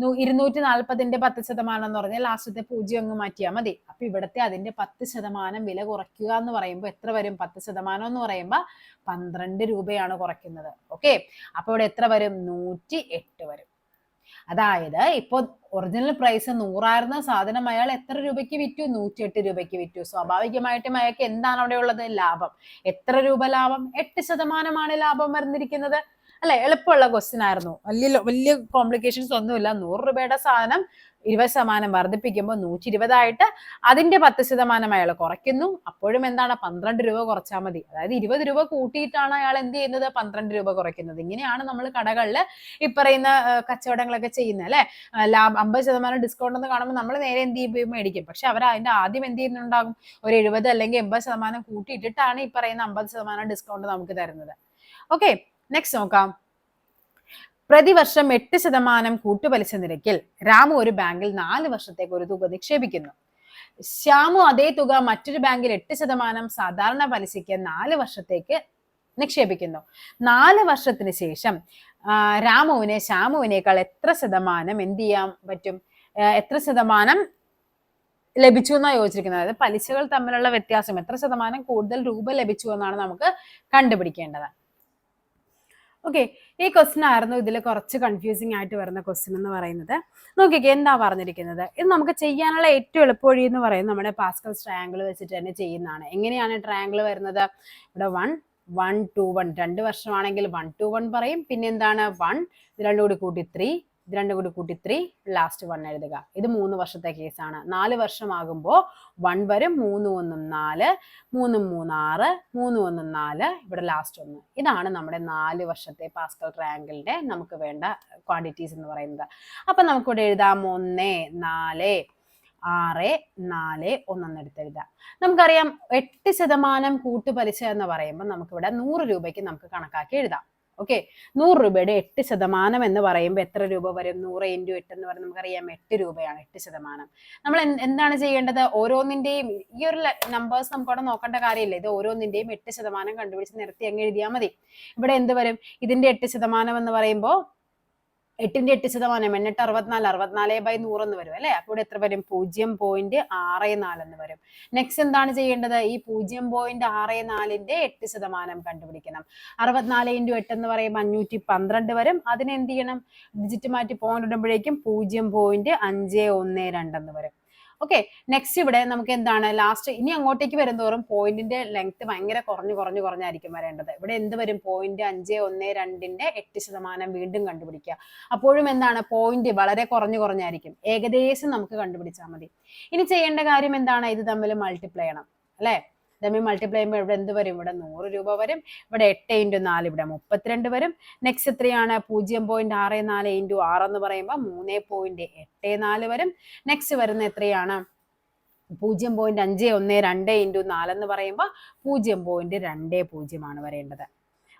240ന്റെ 10% എന്ന് പറഞ്ഞാൽ ലാസ്റ്റത്തെ 0 അങ്ങ് മാറ്റിയാൽ മതി. അപ്പൊ ഇവിടത്തെ അതിന്റെ 10% വില കുറയ്ക്കുക എന്ന് പറയുമ്പോൾ എത്ര വരും? 10% എന്ന് പറയുമ്പോൾ 12 രൂപയാണ് കുറയ്ക്കുന്നത്. ഓക്കെ, അപ്പൊ ഇവിടെ എത്ര വരും? 108 വരും. അതായത് ഇപ്പൊ ഒറിജിനൽ പ്രൈസ് 100 ആയിരുന്ന സാധനം അയാൾ എത്ര രൂപയ്ക്ക് വിറ്റു? 108 രൂപയ്ക്ക് വിറ്റു. സ്വാഭാവികമായിട്ടും അയാൾക്ക് എന്താണ് അവിടെ ഉള്ളത്? ലാഭം. എത്ര രൂപ ലാഭം? 8% ലാഭം വരുന്നിരിക്കുന്നത് അല്ലെ? എളുപ്പമുള്ള ക്വസ്റ്റ്യൻ ആയിരുന്നു. വലിയ കോംപ്ലിക്കേഷൻസ് ഒന്നുമില്ല. 100 രൂപയുടെ സാധനം 20% വർദ്ധിപ്പിക്കുമ്പോൾ 120 ആയിട്ട് അതിന്റെ 10% അയാൾ കുറയ്ക്കുന്നു. അപ്പോഴും എന്താണ്? 12 രൂപ കുറച്ചാൽ മതി. അതായത് 20 രൂപ കൂട്ടിയിട്ടാണ് അയാൾ എന്ത് ചെയ്യുന്നത്? 12 രൂപ കുറയ്ക്കുന്നത്. ഇങ്ങനെയാണ് നമ്മൾ കടകളിൽ ഈ പറയുന്ന കച്ചവടങ്ങളൊക്കെ ചെയ്യുന്നത് അല്ലെ? 50% ഡിസ്കൗണ്ട് എന്ന് കാണുമ്പോൾ നമ്മൾ നേരെ എന്ത് ചെയ്യും? മേടിക്കും. പക്ഷെ അവർ അതിന്റെ ആദ്യം എന്ത് ചെയ്യുന്നുണ്ടാകും? ഒരു 70 അല്ലെങ്കിൽ 80% കൂട്ടിയിട്ടിട്ടാണ് ഈ പറയുന്ന 50% ഡിസ്കൗണ്ട് നമുക്ക് തരുന്നത്. ഓക്കെ, നെക്സ്റ്റ് നോക്കാം. പ്രതിവർഷം 8% കൂട്ടുപലിശ നിരക്കിൽ രാമു ഒരു ബാങ്കിൽ 4 വർഷത്തേക്ക് ഒരു തുക നിക്ഷേപിക്കുന്നു. ശ്യാമു അതേ തുക മറ്റൊരു ബാങ്കിൽ 8% സാധാരണ പലിശയ്ക്ക് 4 വർഷത്തേക്ക് നിക്ഷേപിക്കുന്നു. 4 വർഷത്തിന് ശേഷം രാമുവിന് ശ്യാമുവിനേക്കാൾ എത്ര ശതമാനം എന്ത് ചെയ്യാൻ പറ്റും? എത്ര ശതമാനം ലഭിച്ചു എന്നാണ് ചോദിച്ചിരിക്കുന്നത്. അതായത് പലിശകൾ തമ്മിലുള്ള വ്യത്യാസം എത്ര ശതമാനം കൂടുതൽ രൂപ ലഭിച്ചു എന്നാണ് നമുക്ക് കണ്ടുപിടിക്കേണ്ടത്. ഓക്കെ, ഈ ക്വസ്റ്റ്യൻ ആയിരുന്നു ഇതിൽ കുറച്ച് കൺഫ്യൂസിങ് ആയിട്ട് വരുന്ന ക്വസ്റ്റ്യൻ എന്ന് പറയുന്നത്. നോക്കിക്കേ, എന്താ പറഞ്ഞിരിക്കുന്നത്? ഇത് നമുക്ക് ചെയ്യാനുള്ള ഏറ്റവും എളുപ്പവഴി എന്ന് പറയുന്നത് നമ്മുടെ പാസ്കൽസ് ട്രയാങ്കിൾ വെച്ചിട്ട് തന്നെ ചെയ്യുന്നതാണ്. എങ്ങനെയാണ് ട്രയാങ്കിൾ വരുന്നത്? ഇവിടെ 1 1 2 1 2 വർഷമാണെങ്കിൽ 1 2 1 പറയും. പിന്നെ എന്താണ്? 1 ഇത് രണ്ടും കൂടി കൂട്ടി 3, ഇത് രണ്ടും കൂടി കൂട്ടി 3, ലാസ്റ്റ് 1 എഴുതുക. ഇത് 3 വർഷത്തെ കേസാണ്. 4 വർഷമാകുമ്പോൾ 1 വരും, 3 1 4, 3 3 6, 3 1 4, ഇവിടെ ലാസ്റ്റ് 1. ഇതാണ് നമ്മുടെ 4 വർഷത്തെ പാസ്കൽ ട്രയാങ്കിളിന്റെ നമുക്ക് വേണ്ട ക്വാണ്ടിറ്റീസ് എന്ന് പറയുന്നത്. അപ്പൊ നമുക്കിവിടെ എഴുതാം 1 4 6 4 1 എടുത്തെഴുതാം. നമുക്കറിയാം 8% കൂട്ടുപലിശ എന്ന് പറയുമ്പോൾ നമുക്കിവിടെ 100 രൂപയ്ക്ക് നമുക്ക് കണക്കാക്കി എഴുതാം. ഓക്കെ, 100 രൂപയുടെ 8% എന്ന് പറയുമ്പോൾ എത്ര രൂപ വരും? 100 × 8 എന്ന് പറയുന്നത് നമുക്കറിയാം 8 രൂപയാണ് 8%. നമ്മൾ എന്താണ് ചെയ്യേണ്ടത്? ഓരോന്നിന്റെയും ഈ ഒരു നമ്പേഴ്സ് നമുക്കവിടെ നോക്കേണ്ട കാര്യമില്ല. ഇത് ഓരോന്നിന്റെയും 8% കണ്ടുപിടിച്ച് നിരത്തി അങ്ങ് എഴുതിയാൽ മതി. ഇവിടെ എന്ത് വരും? ഇതിന്റെ 8% എന്ന് പറയുമ്പോൾ 8ന്റെ 8%, 8 64, 64/100 എന്ന് വരും അല്ലെ? അപ്പോൾ ഇവിടെ എത്ര വരും? 0.64 എന്ന് വരും. നെക്സ്റ്റ് എന്താണ് ചെയ്യേണ്ടത്? ഈ 0.64ന്റെ 8% കണ്ടുപിടിക്കണം. 64 × 8 എന്ന് പറയുമ്പോൾ 512 വരും. അതിനെന്ത് ചെയ്യണം? ഡിജിറ്റ് മാറ്റി പോയിന്റ് ഇടുമ്പോഴേക്കും 0.512 എന്ന് വരും. ഓക്കെ, നെക്സ്റ്റ് ഇവിടെ നമുക്ക് എന്താണ് ലാസ്റ്റ് ഇനി അങ്ങോട്ടേക്ക് വരുന്തോറും പോയിന്റിന്റെ ലെങ്ത് ഭയങ്കര കുറഞ്ഞായിരിക്കും വരേണ്ടത്. ഇവിടെ എന്ത് വരും 0.512ന്റെ 8% വീണ്ടും കണ്ടുപിടിക്കുക. അപ്പോഴും എന്താണ് പോയിന്റ് വളരെ കുറഞ്ഞായിരിക്കും. ഏകദേശം നമുക്ക് കണ്ടുപിടിച്ചാൽ മതി. ഇനി ചെയ്യേണ്ട കാര്യം എന്താണ്, ഇത് തമ്മിൽ മൾട്ടിപ്ലൈ ചെയ്യണം അല്ലെ. തമ്മിൽ മൾട്ടിപ്ലൈ ചെയ്യുമ്പോൾ ഇവിടെ എന്ത് വരും, ഇവിടെ 100 രൂപ വരും. ഇവിടെ 8 × 4 ഇവിടെ 32 വരും. നെക്സ്റ്റ് എത്രയാണ് 0.64 × 6 എന്ന് പറയുമ്പോൾ 3.84 വരും. നെക്സ്റ്റ് വരുന്ന എത്രയാണ് 0.512 × 4 എന്ന് പറയുമ്പോൾ 0.20 ആണ് വരേണ്ടത്.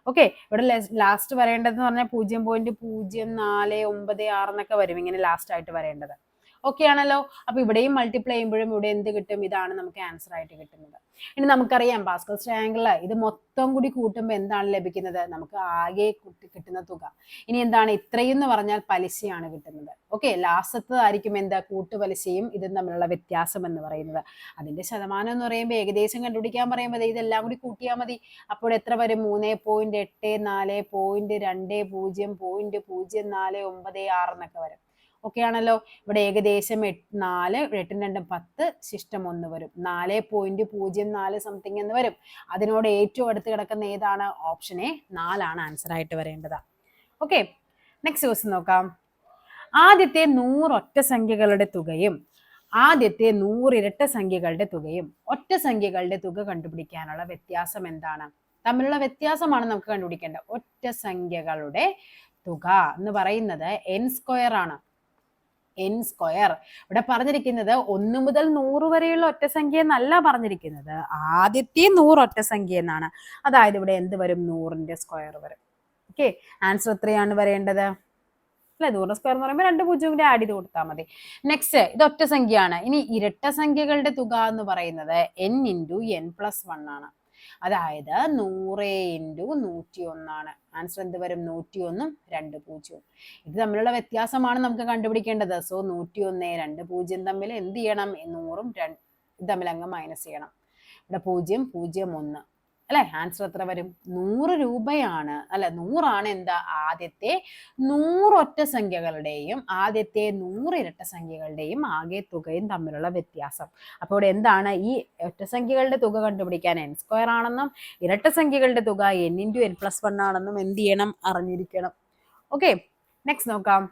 ഓക്കെ, ഇവിടെ ലാസ്റ്റ് വരേണ്ടതെന്ന് പറഞ്ഞാൽ 0.0496 എന്നൊക്കെ വരും ഇങ്ങനെ ലാസ്റ്റ് ആയിട്ട് വരേണ്ടത്. ഓക്കെ ആണല്ലോ. അപ്പൊ ഇവിടെയും മൾട്ടിപ്ലൈ ചെയ്യുമ്പോഴും ഇവിടെ എന്ത് കിട്ടും, ഇതാണ് നമുക്ക് ആൻസർ ആയിട്ട് കിട്ടുന്നത്. ഇനി നമുക്കറിയാം പാസ്കൽസ് ട്രയാങ്കിൾ ഇത് മൊത്തം കൂടി കൂട്ടുമ്പോൾ എന്താണ് ലഭിക്കുന്നത്, നമുക്ക് ആകെ കിട്ടുന്ന തുക. ഇനി എന്താണ് ഇത്രയും എന്ന് പറഞ്ഞാൽ പലിശയാണ് കിട്ടുന്നത്. ഓക്കെ, ലാസ്റ്റത്തായിരിക്കും എന്താ കൂട്ടുപലിശയും ഇതും തമ്മിലുള്ള വ്യത്യാസം എന്ന് പറയുന്നത്. അതിന്റെ ശതമാനം എന്ന് പറയുമ്പോൾ ഏകദേശം കണ്ടുപിടിക്കാൻ പറയുമ്പോൾ ഇതെല്ലാം കൂടി കൂട്ടിയാൽ മതി. അപ്പോൾ എത്ര വരും 3.84 0.20 0.0496 എന്നൊക്കെ വരും. ഓക്കെ ആണല്ലോ. ഇവിടെ ഏകദേശം 4 8 2 10 ശിഷ്ടം 1 വരും. 4.04 സംതിങ് എന്ന് വരും. അതിനോട് ഏറ്റവും അടുത്ത് കിടക്കുന്ന ഏതാണ്, ഓപ്ഷൻ എ 4 ആണ് ആൻസർ ആയിട്ട് വരേണ്ടത്. ഓക്കെ, നെക്സ്റ്റ് ക്വസ്റ്റ്യൻ നോക്കാം. ആദ്യത്തെ 100 ഒറ്റ സംഖ്യകളുടെ തുകയും ആദ്യത്തെ 100 ഇരട്ട സംഖ്യകളുടെ തുകയും ഒറ്റ സംഖ്യകളുടെ തുക കണ്ടുപിടിക്കാനുള്ള വ്യത്യാസം എന്താണ്? തമ്മിലുള്ള വ്യത്യാസമാണ് നമുക്ക് കണ്ടുപിടിക്കേണ്ടത്. ഒറ്റ സംഖ്യകളുടെ തുക എന്ന് പറയുന്നത് n² ആണ്. n². ഇവിടെ പറഞ്ഞിരിക്കുന്നത് 1 മുതൽ 100 വരെയുള്ള ഒറ്റ സംഖ്യ എന്നല്ല പറഞ്ഞിരിക്കുന്നത്, ആദ്യത്തെ 100 ഒറ്റ സംഖ്യ എന്നാണ്. അതായത് ഇവിടെ എന്ത് വരും, 100ന്റെ സ്ക്വയർ വരും. ഓക്കെ, ആൻസർ എത്രയാണ് വരേണ്ടത് അല്ലെ? 100 സ്ക്വയർ എന്ന് പറയുമ്പോൾ 2 0 കൂടി ആഡ് ചെയ്ത് കൊടുത്താൽ മതി. നെക്സ്റ്റ് ഇത് ഒറ്റ സംഖ്യയാണ്. ഇനി ഇരട്ട സംഖ്യകളുടെ തുക എന്ന് പറയുന്നത് n × n+1 ആണ്. അതായത് 100 × 101 ആണ്. ആൻസർ എന്ത് വരും, 101ഉം 2 0. ഇത് തമ്മിലുള്ള വ്യത്യാസമാണ് നമുക്ക് കണ്ടുപിടിക്കേണ്ടത്. സോ 101 2 0 തമ്മിൽ എന്ത് ചെയ്യണം, 100ഉം 2 തമ്മിൽ അങ്ങ് മൈനസ് ചെയ്യണം. ഇവിടെ 0 0 1 അല്ലെ. ആൻസർ എത്ര വരും, 100 രൂപയാണ് അല്ലെ. 100 ആണ് എന്താ ആദ്യത്തെ 100 ഒറ്റ സംഖ്യകളുടെയും ആദ്യത്തെ 100 ഇരട്ട സംഖ്യകളുടെയും ആകെ തുകയും തമ്മിലുള്ള വ്യത്യാസം. അപ്പോൾ ഇവിടെ എന്താണ്, ഈ ഒറ്റ സംഖ്യകളുടെ തുക കണ്ടുപിടിക്കാൻ n² ആണെന്നും ഇരട്ട സംഖ്യകളുടെ തുക n × n+1 ആണെന്നും എന്ത് ചെയ്യണം, അറിഞ്ഞിരിക്കണം. ഓക്കെ, നെക്സ്റ്റ് നോക്കാം.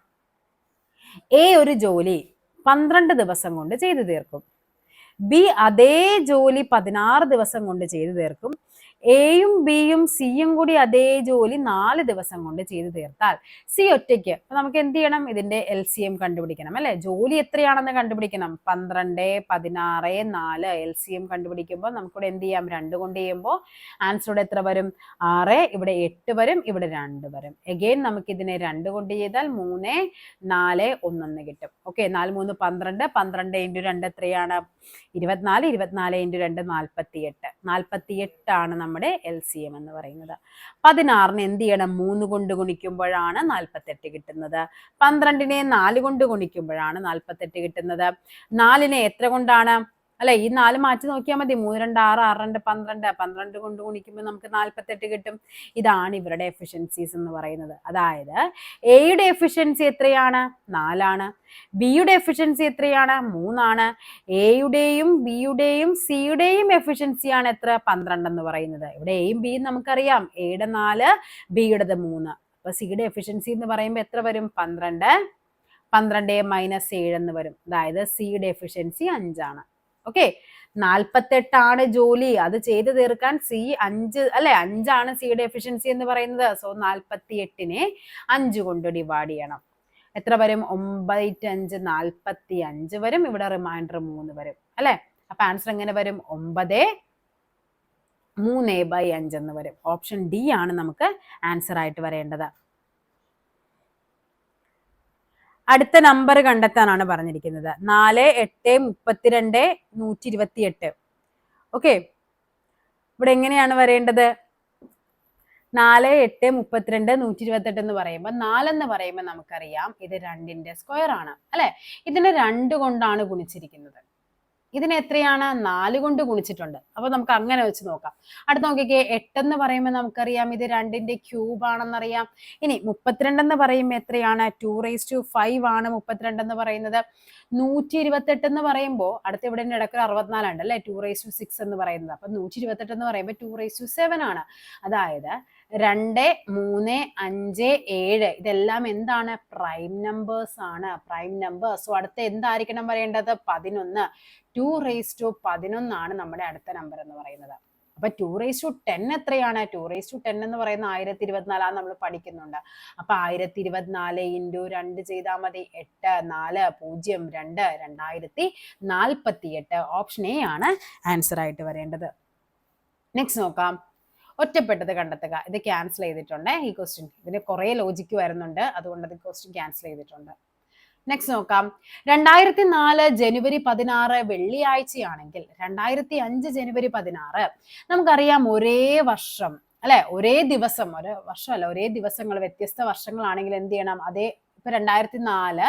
എ ഒരു ജോലി 12 ദിവസം കൊണ്ട് ചെയ്തു തീർക്കും. ബി അതേ ജോലി 16 ദിവസം കൊണ്ട് ചെയ്തു തീർക്കും. എയും ബിയും സിയും കൂടി അതേ ജോലി 4 ദിവസം കൊണ്ട് ചെയ്തു തീർത്താൽ സി ഒറ്റയ്ക്ക്, അപ്പൊ നമുക്ക് എന്ത് ചെയ്യണം, ഇതിന്റെ LCM കണ്ടുപിടിക്കണം അല്ലെ. ജോലി എത്രയാണെന്ന് കണ്ടുപിടിക്കണം. 12 16 4 LCM കണ്ടുപിടിക്കുമ്പോൾ നമുക്കിവിടെ എന്ത് ചെയ്യാം, 2 കൊണ്ട് ചെയ്യുമ്പോൾ ആൻസർ ഇവിടെ എത്ര വരും, 6. ഇവിടെ 8 വരും, ഇവിടെ 2 വരും. എഗെയിൻ നമുക്ക് ഇതിനെ 2 കൊണ്ട് ചെയ്താൽ 3 4 1 കിട്ടും. ഓക്കെ, 4 3 12 12 × 2 എത്രയാണ്, 24 24 × 2 48 48 ആണ് നമ്മുടെ LCM എന്ന് പറയുന്നത്. 16നെ എന്ത് ചെയ്യണം, 3 കൊണ്ട് ഗുണിക്കുമ്പോഴാണ് 48 കിട്ടുന്നത്. 12നെ 4 കൊണ്ട് ഗുണിക്കുമ്പോഴാണ് 48 കിട്ടുന്നത്. 4നെ എത്ര കൊണ്ടാണ് അല്ലെ, ഈ 4 മാറ്റി നോക്കിയാൽ മതി. 3 2 6 6 2 12 12 കൊണ്ട് ഗുണിക്കുമ്പോൾ നമുക്ക് 48 കിട്ടും. ഇതാണ് ഇവരുടെ എഫിഷ്യൻസീസ് എന്ന് പറയുന്നത്. അതായത് എയുടെ എഫിഷ്യൻസി എത്രയാണ്, 4 ആണ്. ബിയുടെ എഫിഷ്യൻസി എത്രയാണ്, 3 ആണ്. എയുടെയും ബിയുടെയും സിയുടെയും എഫിഷ്യൻസിയാണ് എത്ര, 12 എന്ന് പറയുന്നത്. ഇവിടെ എയും ബിയും നമുക്കറിയാം, എയുടെ 4 ബിയുടെ 3. അപ്പൊ സിയുടെ എഫിഷ്യൻസി എന്ന് പറയുമ്പോൾ എത്ര വരും, 12 12 - 7 എന്ന് വരും. അതായത് സിയുടെ എഫിഷ്യൻസി 5 ആണ്. ഓക്കെ, 48 ആണ് ജോലി, അത് ചെയ്തു തീർക്കാൻ സി 5 അല്ലെ, 5 ആണ് സിയുടെ എഫിഷ്യൻസി എന്ന് പറയുന്നത്. സോ 48നെ 5 കൊണ്ട് ഡിവൈഡ് ചെയ്യണം. എത്ര വരും, 9 5 45 വരും. ഇവിടെ റിമൈൻഡർ 3 വരും അല്ലെ. അപ്പൊ ആൻസർ എങ്ങനെ വരും, 9 3/5 എന്ന് വരും. ഓപ്ഷൻ ഡി ആണ് നമുക്ക് ആൻസർ ആയിട്ട് വരേണ്ടത്. അടുത്ത നമ്പർ കണ്ടെത്താനാണ് പറഞ്ഞിരിക്കുന്നത്. 4 8 32 128. ഓക്കെ, ഇവിടെ എങ്ങനെയാണ് വരേണ്ടത്, 4 8 32 128 എന്ന് പറയുമ്പോൾ 4 എന്ന് പറയുമ്പോൾ നമുക്കറിയാം ഇത് 2ന്റെ സ്ക്വയർ ആണ് അല്ലെ. ഇതിനെ 2 കൊണ്ടാണ് ഗുണിച്ചിരിക്കുന്നത്. ഇതിന് എത്രയാണ്, 4 കൊണ്ട് ഗുണിച്ചിട്ടുണ്ട്. അപ്പൊ നമുക്ക് അങ്ങനെ വെച്ച് നോക്കാം. അടുത്ത് നോക്കിക്കേ, 8 എന്ന് പറയുമ്പോൾ നമുക്കറിയാം ഇത് 2ന്റെ ക്യൂബ് ആണെന്നറിയാം. ഇനി 32 എന്ന് പറയുമ്പോൾ എത്രയാണ്, 2⁵ ആണ് 32 എന്ന് പറയുന്നത്. 128 എന്ന് പറയുമ്പോൾ അടുത്ത ഇവിടെ ഇടയ്ക്ക് 64 അല്ലേ, 2�6 എന്ന് പറയുന്നത്. അപ്പൊ 128 എന്ന് പറയുമ്പോൾ 2�7 ആണ്. അതായത് 2, 3, 5, 7 ഇതെല്ലാം എന്താണ്? പ്രൈം നമ്പേഴ്സ് ആണ്. Prime number. സോ അടുത്ത എന്തായിരിക്കണം വരേണ്ടത്? 11. 2⁻11 ആണ് നമ്മുടെ അടുത്ത നമ്പർ എന്ന് പറയുന്നത്. അപ്പൊ 2⁻10 എത്രയാണ്? 2⁻10 എന്ന് പറയുന്ന 1024 ആണ് നമ്മൾ പഠിക്കുന്നുണ്ട്. അപ്പൊ 1024 ഇൻറ്റു 2 ചെയ്താൽ മതി. 84002 2048. ഓപ്ഷൻ എ ആണ് ആൻസർ ആയിട്ട് വരേണ്ടത്. നെക്സ്റ്റ് നോക്കാം. ഒറ്റപ്പെട്ടത് കണ്ടെത്തുക. ഇത് ക്യാൻസൽ ചെയ്തിട്ടുണ്ട് ഈ ക്വസ്റ്റ്യൻ. ഇതിന് കുറെ ലോജിക്ക് വരുന്നുണ്ട്, അതുകൊണ്ട് ഇത് ക്വസ്റ്റ്യൻ ക്യാൻസൽ ചെയ്തിട്ടുണ്ട്. നെക്സ്റ്റ് നോക്കാം. 2004 ജനുവരി 16 വെള്ളിയാഴ്ചയാണെങ്കിൽ 2005 ജനുവരി 16 നമുക്കറിയാം ഒരേ വർഷം അല്ലെ, ഒരേ ദിവസം, ഒരു വർഷമല്ല ഒരേ ദിവസങ്ങൾ, വ്യത്യസ്ത വർഷങ്ങളാണെങ്കിൽ എന്ത് ചെയ്യണം? അതേ ഇപ്പൊ 2004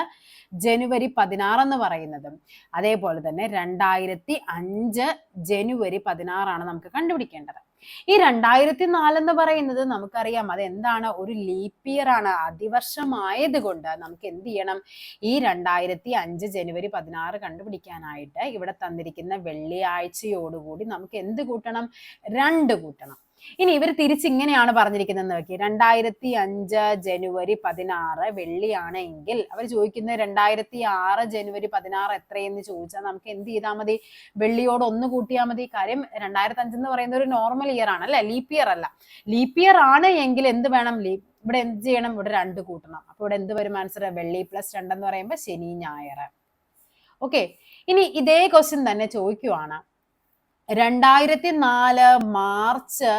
ജനുവരി 16 എന്ന് പറയുന്നതും അതേപോലെ തന്നെ 2005 ജനുവരി 16 ആണ് നമുക്ക് കണ്ടുപിടിക്കേണ്ടത്. ഈ 2004 എന്ന് പറയുന്നത് നമുക്കറിയാം അത് എന്താണ്? ഒരു ലീപ്പ് ഇയർ ആണ്. അതിവർഷമായത് കൊണ്ട് നമുക്ക് എന്ത് ചെയ്യണം? ഈ 2005 ജനുവരി 16 കണ്ടുപിടിക്കാനായിട്ട് ഇവിടെ തന്നിരിക്കുന്ന വെള്ളിയാഴ്ചയോടുകൂടി നമുക്ക് എന്ത് കൂട്ടണം? 2 കൂട്ടണം. ഇനി ഇവർ തിരിച്ചിങ്ങനെയാണ് പറഞ്ഞിരിക്കുന്നത് നോക്കി. 2005 ജനുവരി 16 വെള്ളിയാണ് എങ്കിൽ അവർ ചോദിക്കുന്നത് 2006 ജനുവരി 16 എത്രയെന്ന് ചോദിച്ചാൽ നമുക്ക് എന്ത് ചെയ്താൽ മതി? വെള്ളിയോട് 1 കൂട്ടിയാൽ മതി. കാര്യം 2005 എന്ന് പറയുന്നത് ഒരു നോർമൽ ഇയർ ആണ് അല്ലെ, ലീപ്പ് ഇയർ അല്ല. ലീപ്പ് ഇയർ ആണ് എങ്കിൽ എന്ത് വേണം? ഇവിടെ എന്ത് ചെയ്യണം? ഇവിടെ 2 കൂട്ടണം. അപ്പൊ ഇവിടെ എന്ത് വരും ആൻസർ? വെള്ളി പ്ലസ് 2 എന്ന് പറയുമ്പോൾ ശനി ഞായർ. ഓക്കെ, ഇനി ഇതേ ക്വസ്റ്റ്യൻ തന്നെ ചോദിക്കുവാണ്. 2004 മാർച്ച്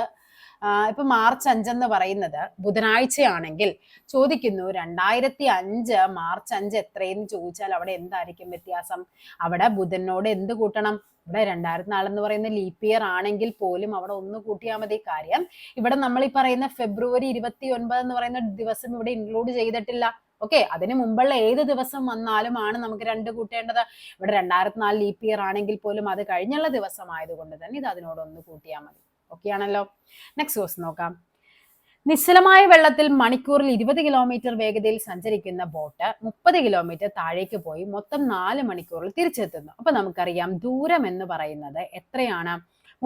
ഇപ്പൊ മാർച്ച് 5 എന്ന് പറയുന്നത് ബുധനാഴ്ചയാണെങ്കിൽ ചോദിക്കുന്നു 2005 മാർച്ച് 5 എത്രയെന്ന് ചോദിച്ചാൽ അവിടെ എന്തായിരിക്കും വ്യത്യാസം? അവിടെ ബുധനോട് എന്ത് കൂട്ടണം? ഇവിടെ 2004 എന്ന് പറയുന്ന ലീപ്പ് ഇയർ ആണെങ്കിൽ പോലും അവിടെ 1 കൂട്ടിയാൽ മതി. കാര്യം ഇവിടെ നമ്മൾ ഈ പറയുന്ന ഫെബ്രുവരി 29 എന്ന് പറയുന്ന ദിവസം ഇവിടെ ഇൻക്ലൂഡ് ചെയ്തിട്ടില്ല. ഓക്കെ, അതിന് മുമ്പുള്ള ഏത് ദിവസം വന്നാലും ആണ് നമുക്ക് 2 കൂട്ടേണ്ടത്. ഇവിടെ 2004 ലീപ്പ് ഇയർ ആണെങ്കിൽ പോലും അത് കഴിഞ്ഞുള്ള ദിവസം ആയതുകൊണ്ട് തന്നെ ഇത് അതിനോട് 1 കൂട്ടിയാൽ മതി. ഓക്കെ ആണല്ലോ. നെക്സ്റ്റ് ക്വസ്റ്റ്യൻ നോക്കാം. നിശ്ചലമായ വെള്ളത്തിൽ മണിക്കൂറിൽ 20 കിലോമീറ്റർ വേഗതയിൽ സഞ്ചരിക്കുന്ന ബോട്ട് 30 കിലോമീറ്റർ താഴേക്ക് പോയി മൊത്തം 4 മണിക്കൂറിൽ തിരിച്ചെത്തുന്നു. അപ്പൊ നമുക്കറിയാം ദൂരം എന്ന് പറയുന്നത് എത്രയാണ്?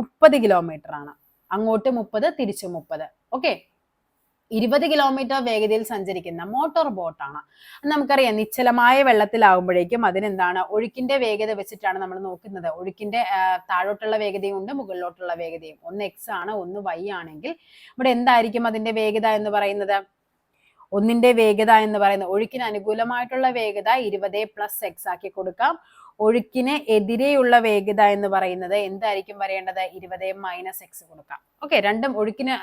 30 കിലോമീറ്റർ ആണ്. അങ്ങോട്ട് 30, തിരിച്ചു 30. ഓക്കെ, 20 കിലോമീറ്റർ വേഗതയിൽ സഞ്ചരിക്കുന്ന മോട്ടോർ ബോട്ടാണ്. നമുക്കറിയാം നിശ്ചലമായ വെള്ളത്തിലാവുമ്പോഴേക്കും അതിനെന്താണ്? ഒഴുക്കിന്റെ വേഗത വെച്ചിട്ടാണ് നമ്മൾ നോക്കുന്നത്. ഒഴുക്കിന്റെ താഴോട്ടുള്ള വേഗതയും ഉണ്ട്, മുകളിലോട്ടുള്ള വേഗതയും. ഒന്ന് x ആണ്, ഒന്ന് y ആണെങ്കിൽ ഇവിടെ എന്തായിരിക്കും അതിന്റെ വേഗത എന്ന് പറയുന്നത്? ഒന്നിന്റെ വേഗത എന്ന് പറയുന്നത് ഒഴുക്കിന് അനുകൂലമായിട്ടുള്ള വേഗത 20 + x ആക്കി കൊടുക്കാം. ഒഴുക്കിന് എതിരെയുള്ള വേഗത എന്ന് പറയുന്നത് എന്തായിരിക്കും വരേണ്ടത്? 20 - x കൊടുക്കാം. ഓക്കെ, രണ്ടും ഒഴുക്കിന്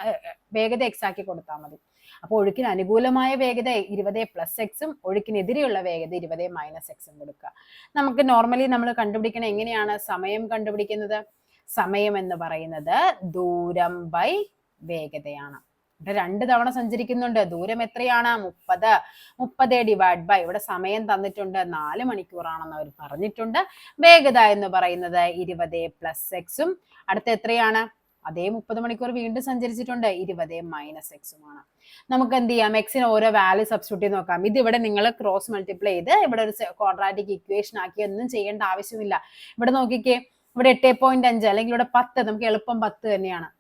വേഗത x ആക്കി കൊടുത്താൽ മതി. അപ്പോൾ ഒഴുക്കിന് അനുകൂലമായ വേഗത 20 + x ഉം ഒഴുക്കിനെതിരെയുള്ള വേഗത 20 - x ഉം കൊടുക്കുക. നമുക്ക് നോർമലി നമ്മൾ കണ്ടുപിടിക്കണം എങ്ങനെയാണ് സമയം കണ്ടുപിടിക്കുന്നത്? സമയം എന്ന് പറയുന്നത് ദൂരം ബൈ വേഗതയാണ്. ഇവിടെ 2 തവണ സഞ്ചരിക്കുന്നുണ്ട്. ദൂരം എത്രയാണ്? 30 ഡിവൈഡ് ബൈ ഇവിടെ സമയം തന്നിട്ടുണ്ട് 4 മണിക്കൂറാണെന്ന് അവർ പറഞ്ഞിട്ടുണ്ട്. വേഗത എന്ന് പറയുന്നത് 20 + x ഉം അടുത്ത എത്രയാണ്? അതേ 30 മണിക്കൂർ വീണ്ടും സഞ്ചരിച്ചിട്ടുണ്ട്, 20 - x ഉമാണ്. നമുക്ക് എന്ത് ചെയ്യാം? എക്സിന് ഓരോ വാല്യൂ സബ്സ്റ്റിറ്റ്യൂട്ട് ചെയ്ത് നോക്കാം. ഇത് ഇവിടെ നിങ്ങൾ ക്രോസ് മൾട്ടിപ്ലൈ ചെയ്ത് ഇവിടെ ഒരു ക്വാഡ്രാറ്റിക് ഇക്വേഷൻ ആക്കി ഒന്നും ചെയ്യേണ്ട ആവശ്യമില്ല. ഇവിടെ നോക്കിക്കേ, ഇവിടെ 8.5 അല്ലെങ്കിൽ ഇവിടെ 10, നമുക്ക് എളുപ്പം 10 തന്നെയാണ്.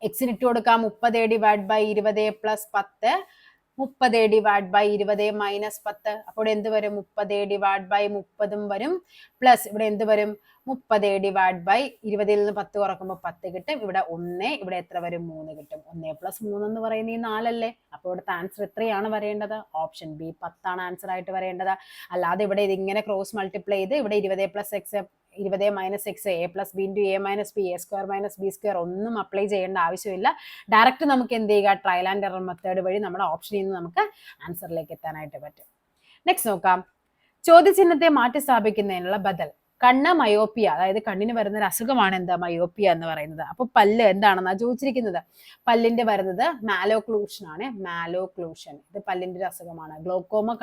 എക്സിന് ഇട്ട് കൊടുക്കാം 30 ഡിവൈഡ് ബൈ 20 + 10, 30 ഡിവൈഡ് ബൈ 20 - 10. അപ്പോൾ എന്ത് വരും? 30 ഡിവൈഡ് ബൈ 30 വരും, പ്ലസ് ഇവിടെ എന്ത് വരും? 30 ഡിവൈഡ് ബൈ 20ൽ നിന്ന് 10 കുറക്കുമ്പോൾ 10 കിട്ടും. ഇവിടെ 1, ഇവിടെ എത്ര വരും? 3 കിട്ടും. 1 + 3 എന്ന് പറയുന്നത് ഈ 4 അല്ലേ? അപ്പോൾ ഇവിടുത്തെ ആൻസർ എത്രയാണ് വരേണ്ടത്? ഓപ്ഷൻ ബി 10 ആണ് ആൻസർ ആയിട്ട് വരേണ്ടത്. അല്ലാതെ ഇവിടെ ഇതിങ്ങനെ ക്രോസ് മൾട്ടിപ്ലൈ ചെയ്ത് ഇവിടെ 20 + x 20 - x a + b × a - b a² - b² ഒന്നും അപ്ലൈ ചെയ്യേണ്ട ആവശ്യമില്ല. ഡയറക്റ്റ് നമുക്ക് എന്ത് ചെയ്യുക? ട്രയൽ ആൻഡ് എറർ മെത്തേഡ് വഴി നമ്മുടെ ഓപ്ഷനിൽ നിന്ന് നമുക്ക് ആൻസറിലേക്ക് എത്താനായിട്ട് പറ്റും. നെക്സ്റ്റ് നോക്കാം. ചോദ്യചിഹ്നത്തെ മാറ്റി സ്ഥാപിക്കുന്നതിനുള്ള ബദൽ. കണ്ണ് മയോപ്പിയ, അതായത് കണ്ണിന് വരുന്ന ഒരു അസുഖമാണ് എന്താ? മയോപ്പിയ എന്ന് പറയുന്നത്. അപ്പൊ പല്ല് എന്താണെന്നാണ് ചോദിച്ചിരിക്കുന്നത്. പല്ലിന്റെ വരുന്നത് മാലോക്ലൂഷൻ ആണ്. മാലോക്ലൂഷൻ ഇത് പല്ലിന്റെ ഒരു അസുഖമാണ്. ഗ്ലോക്കോമ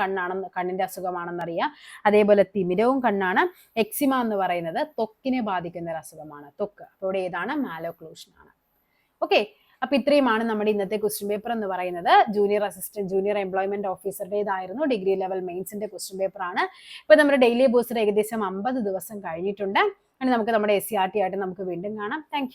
കണ്ണിന്റെ അസുഖമാണെന്നറിയാം. അതേപോലെ തിമിരവും കണ്ണാണ്. എക്സിമ എന്ന് പറയുന്നത് ത്വക്കിനെ ബാധിക്കുന്ന ഒരു അസുഖമാണ്, ത്വക്ക്. അപ്പോൾ ഇവിടെ ഏതാണ്? മാലോക്ലൂഷൻ ആണ്. ഓക്കെ, അപ്പൊ ഇത്രയുമാണ് നമ്മുടെ ഇന്നത്തെ ക്വസ്റ്റ്യൻ പേപ്പർ എന്ന് പറയുന്നത്. ജൂനിയർ അസിസ്റ്റന്റ്, ജൂനിയർ എംപ്ലോയ്മെന്റ് ഓഫീസറുടേതായിരുന്നു. ഡിഗ്രി ലെവൽ മെയിൻസിന്റെ ക്വസ്റ്റ്യൻ പേപ്പർ ആണ്. ഇപ്പൊ നമ്മുടെ ഡെയിലി ബൂസ്റ്റർ ഏകദേശം 50 ദിവസം കഴിഞ്ഞിട്ടുണ്ട്. നമുക്ക് നമ്മുടെ SCRT ആയിട്ട് നമുക്ക് വീണ്ടും കാണാം. താങ്ക്